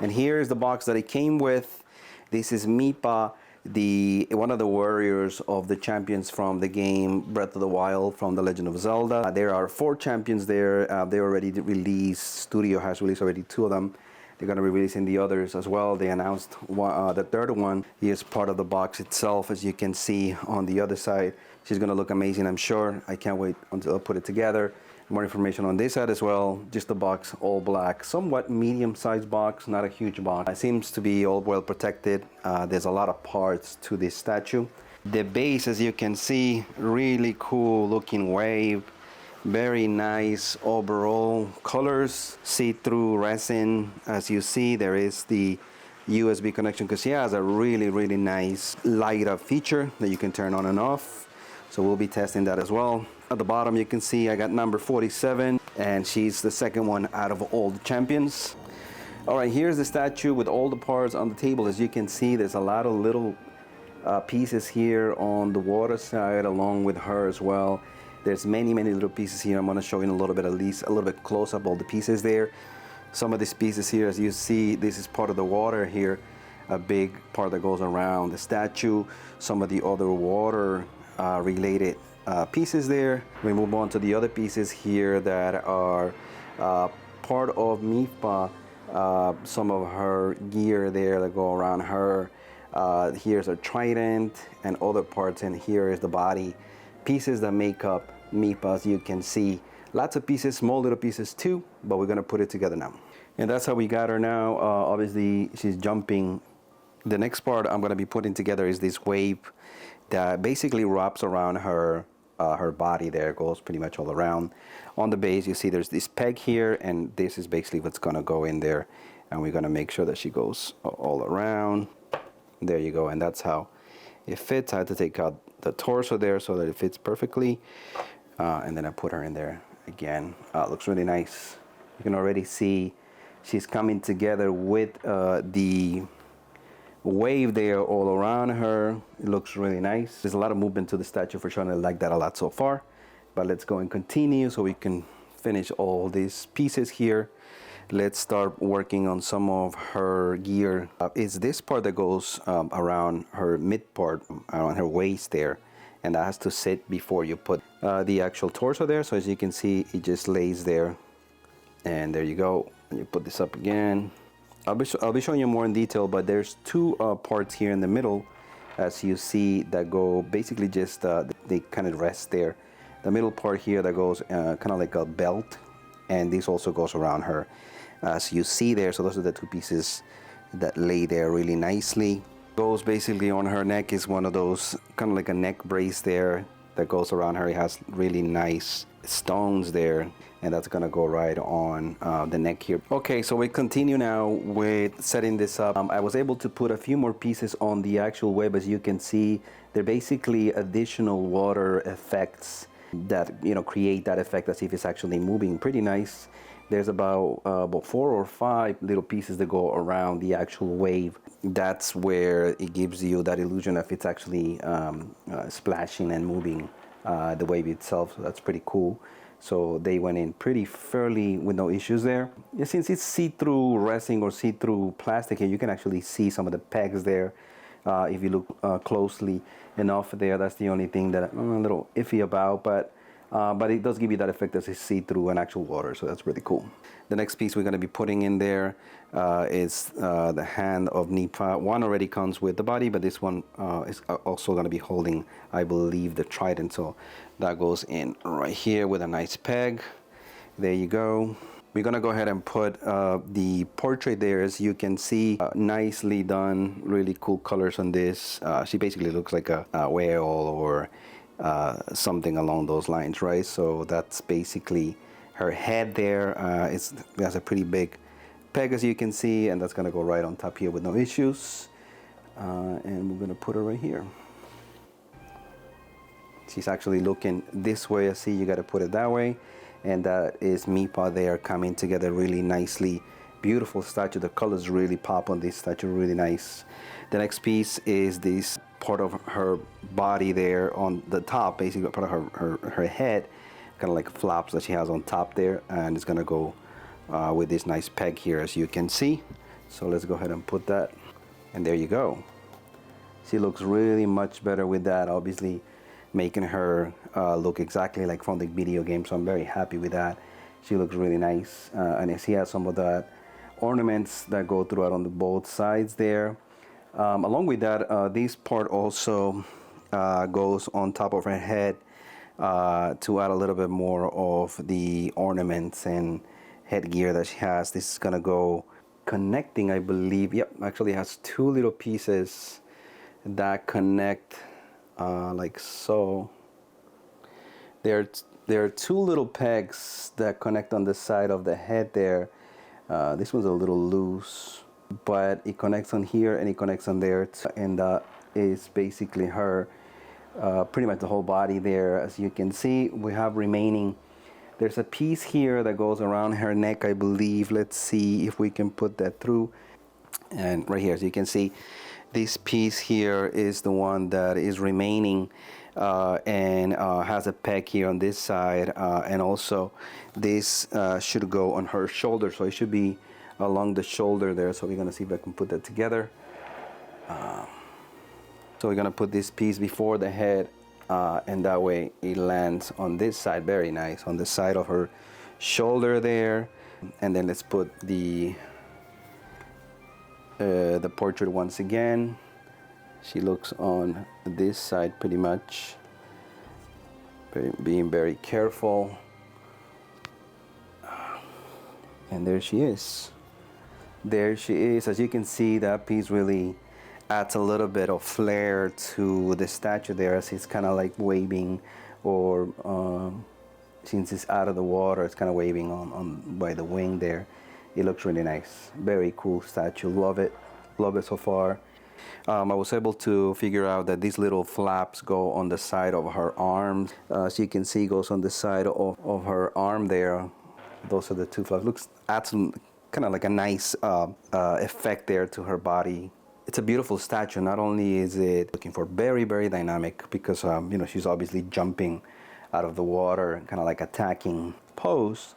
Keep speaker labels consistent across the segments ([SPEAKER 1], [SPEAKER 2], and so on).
[SPEAKER 1] And here's the box that it came with. This is Mipha, one of the warriors of the champions from the game Breath of the Wild from The Legend of Zelda. There are 4 champions there. They already released. Studio has released already 2 of them. They're going to be releasing the others as well. They announced the third one. He is part of the box itself, as you can see on the other side. She's going to look amazing, I'm sure. I can't wait until I put it together. More information on this side as well. Just the box, all black, somewhat medium-sized box, not a huge box. It seems to be all well protected. There's a lot of parts to this statue. The base, as you can see, really cool looking wave. Very nice overall colors. See-through resin. As you see, there is the USB connection because she has a really nice light up feature that you can turn on and off. So we'll be testing that as well. At the bottom you can see I got number 47 and she's the second one out of all the champions. Alright, here's the statue with all the parts on the table. As you can see, there's a lot of little pieces here on the water side along with her as well. There's many little pieces here. I'm going to show you in a little bit, at least a little bit close up all the pieces there. Some of these pieces here, as you see, this is part of the water here, a big part that goes around the statue. Some of the other water related pieces there. We move on to the other pieces here that are part of Mipha. Some of her gear there that go around her. Here's a trident and other parts, and here is the body. Pieces that make up Mipha, as you can see. Lots of pieces, small little pieces too, but we're gonna put it together now. And that's how we got her now. Obviously, she's jumping. The next part I'm gonna be putting together is this wave that basically wraps around her her body there, goes pretty much all around. On the base, you see there's this peg here, and this is basically what's gonna go in there. And we're gonna make sure that she goes all around. There you go, and that's how it fits. I had to take out the torso there so that it fits perfectly. And then I put her in there again. Looks really nice. You can already see she's coming together with the wave there all around her. It looks really nice. There's a lot of movement to the statue for sure, and I like that a lot so far. But let's go and continue so we can finish all these pieces here. Let's start working on some of her gear. It's this part that goes around her mid part, around her waist there, and that has to sit before you put the actual torso there. So as you can see, it just lays there, and there you go. And you put this up again. I'll be showing you more in detail, but there's 2 parts here in the middle, as you see, that go basically just they kind of rest there. The middle part here that goes kind of like a belt, and this also goes around her, as you see there. So those are the 2 pieces that lay there really nicely. Goes basically on her neck is one of those kind of like a neck brace there that goes around her. It has really nice stones there, and that's gonna go right on the neck here. Okay, so we continue now with setting this up. I was able to put a few more pieces on the actual web. As you can see, they're basically additional water effects that, you know, create that effect as if it's actually moving. Pretty nice. There's about 4 or 5 little pieces that go around the actual wave. That's where it gives you that illusion of it's actually splashing and moving the wave itself. So that's pretty cool. So they went in pretty fairly with no issues there. And since it's see-through resin or see-through plastic here, you can actually see some of the pegs there. If you look closely enough there, that's the only thing that I'm a little iffy about, but it does give you that effect as it's see-through and actual water, so that's really cool. The next piece we're going to be putting in there is the hand of Mipha. One already comes with the body, but this one is also going to be holding, I believe, the trident. So that goes in right here with a nice peg. There you go. We're going to go ahead and put the portrait there. As you can see, nicely done, really cool colors on this. She basically looks like a whale or something along those lines, right? So that's basically her head there. It has a pretty big peg, as you can see, and that's gonna go right on top here with no issues. And we're gonna put her right here. She's actually looking this way. I see you gotta put it that way, and that is Mipha there coming together really nicely. Beautiful statue. The colors really pop on this statue, really nice. The next piece is this part of her body there on the top, basically part of her head, kind of like flaps that she has on top there, and it's gonna go with this nice peg here, as you can see. So let's go ahead and put that, and there you go. She looks really much better with that, obviously making her look exactly like from the video game, so I'm very happy with that. She looks really nice, and she has some of the ornaments that go throughout on the both sides there. Along with that, this part also goes on top of her head to add a little bit more of the ornaments and headgear that she has. This is gonna go connecting, I believe. Yep, actually has two little pieces that connect like so. There are two little pegs that connect on the side of the head there. This one's a little loose, but it connects on here and it connects on there, and that is basically her pretty much the whole body there. As you can see, we have remaining, there's a piece here that goes around her neck, I believe. Let's see if we can put that through. And right here, as you can see, this piece here is the one that is remaining, and has a peg here on this side, and also this should go on her shoulder, so it should be along the shoulder there. So we're gonna see if I can put that together. So we're gonna put this piece before the head, and that way it lands on this side, very nice, on the side of her shoulder there. And then let's put the portrait once again. She looks on this side pretty much, being very careful. And there she is. There she is. As you can see, that piece really adds a little bit of flair to the statue there, as it's kind of like waving, or since it's out of the water, it's kind of waving on by the wing there. It looks really nice. Very cool statue. Love it so far. I was able to figure out that these little flaps go on the side of her arms. As you can see, goes on the side of her arm there. Those are the two flaps. Adds kind of like a nice effect there to her body. It's a beautiful statue. Not only is it looking for very, very dynamic, because you know, she's obviously jumping out of the water, kind of like attacking pose,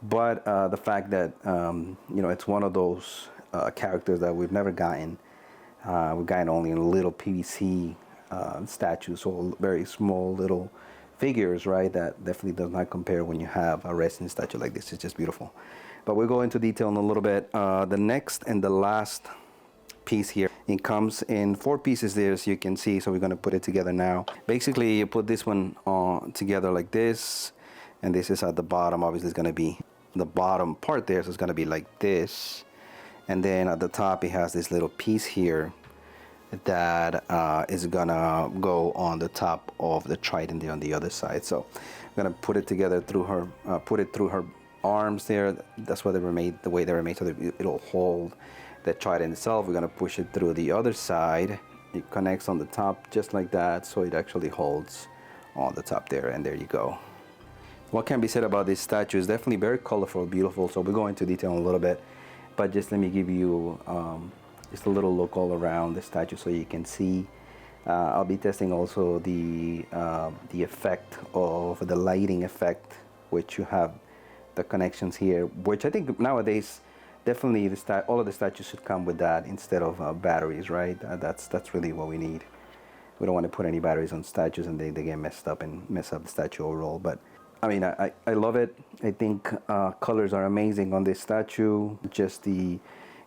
[SPEAKER 1] but the fact that you know, it's one of those characters that we've never gotten. We've gotten only in little PVC statues, or very small little figures, right? That definitely does not compare when you have a resin statue like this. It's just beautiful. But we'll go into detail in a little bit. The next and the last piece here, it comes in 4 pieces there, as you can see. So we're going to put it together now. Basically, you put this one together like this, and this is at the bottom. Obviously, it's going to be the bottom part there, so it's going to be like this. And then at the top, it has this little piece here that is gonna go on the top of the trident there on the other side. So I'm gonna put it together through her, put it through her arms there. That's why they were made the way they were made, so that it'll hold the trident itself. We're gonna push it through the other side. It connects on the top just like that, so it actually holds on the top there, and there you go. What can be said about this statue is definitely very colorful, beautiful. So we'll go into detail in a little bit, but just let me give you just a little look all around the statue so you can see. I'll be testing also the effect of the lighting effect, which you have the connections here, which I think nowadays definitely all of the statues should come with that instead of batteries, right? That's really what we need. We don't want to put any batteries on statues and they get messed up and mess up the statue overall. But I mean, I love it. I think colors are amazing on this statue. Just the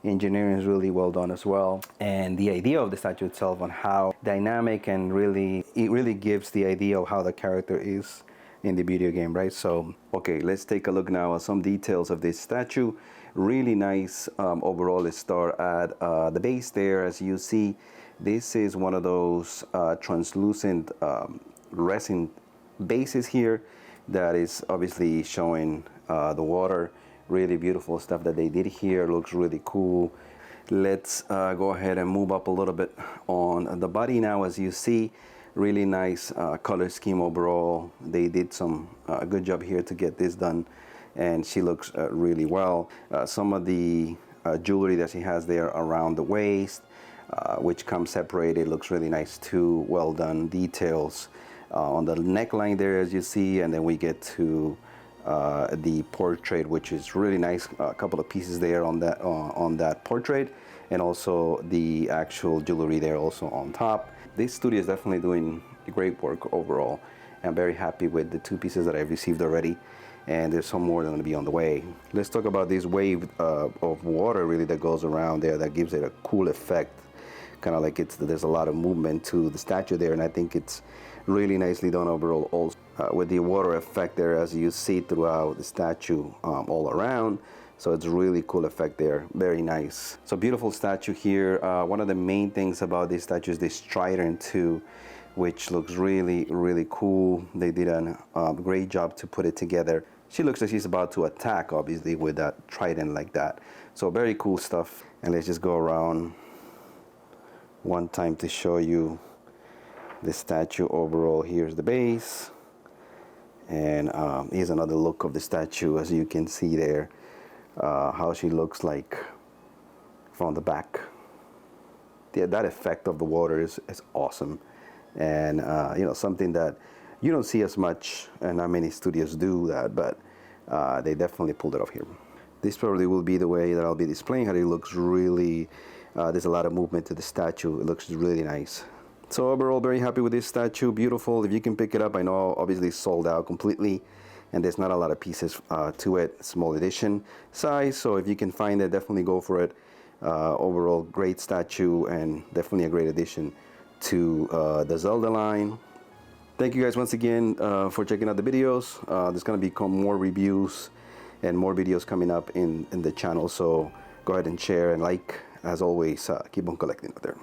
[SPEAKER 1] engineering is really well done as well. And the idea of the statue itself, on how dynamic and it really gives the idea of how the character is in the video game, right? So, okay, let's take a look now at some details of this statue. Really nice overall. Let's start at the base there. As you see, this is one of those translucent resin bases here that is obviously showing the water. Really beautiful stuff that they did here. Looks really cool. Let's go ahead and move up a little bit on the body now. As you see, really nice color scheme overall. They did some good job here to get this done, and she looks really well. Some of the jewelry that she has there around the waist, which comes separated, looks really nice too. Well done details on the neckline there, as you see, and then we get to the portrait, which is really nice. A couple of pieces there on that portrait, and also the actual jewelry there also on top. This studio is definitely doing great work overall. I'm very happy with the 2 pieces that I've received already, and there's some more that are going to be on the way. Let's talk about this wave of water really that goes around there that gives it a cool effect, kind of like there's a lot of movement to the statue there, and I think it's really nicely done overall also. With the water effect there, as you see throughout the statue all around. So it's really cool effect there, very nice. So beautiful statue here. One of the main things about this statue is this trident too, which looks really, really cool. They did a great job to put it together. She looks like she's about to attack, obviously, with that trident like that. So very cool stuff. And let's just go around one time to show you the statue overall. Here's the base. And here's another look of the statue, as you can see there, how she looks like from the back. Yeah, that effect of the water is awesome. And you know, something that you don't see as much, and not many studios do that, but they definitely pulled it off here. This probably will be the way that I'll be displaying it. It looks really, there's a lot of movement to the statue. It looks really nice. So overall, very happy with this statue. Beautiful. If you can pick it up, I know obviously it's sold out completely, and there's not a lot of pieces to it. Small edition size, so if you can find it, definitely go for it. Overall, great statue, and definitely a great addition to the Zelda line. Thank you guys once again for checking out the videos. There's going to become more reviews and more videos coming up in the channel, so go ahead and share and like. As always, keep on collecting out there.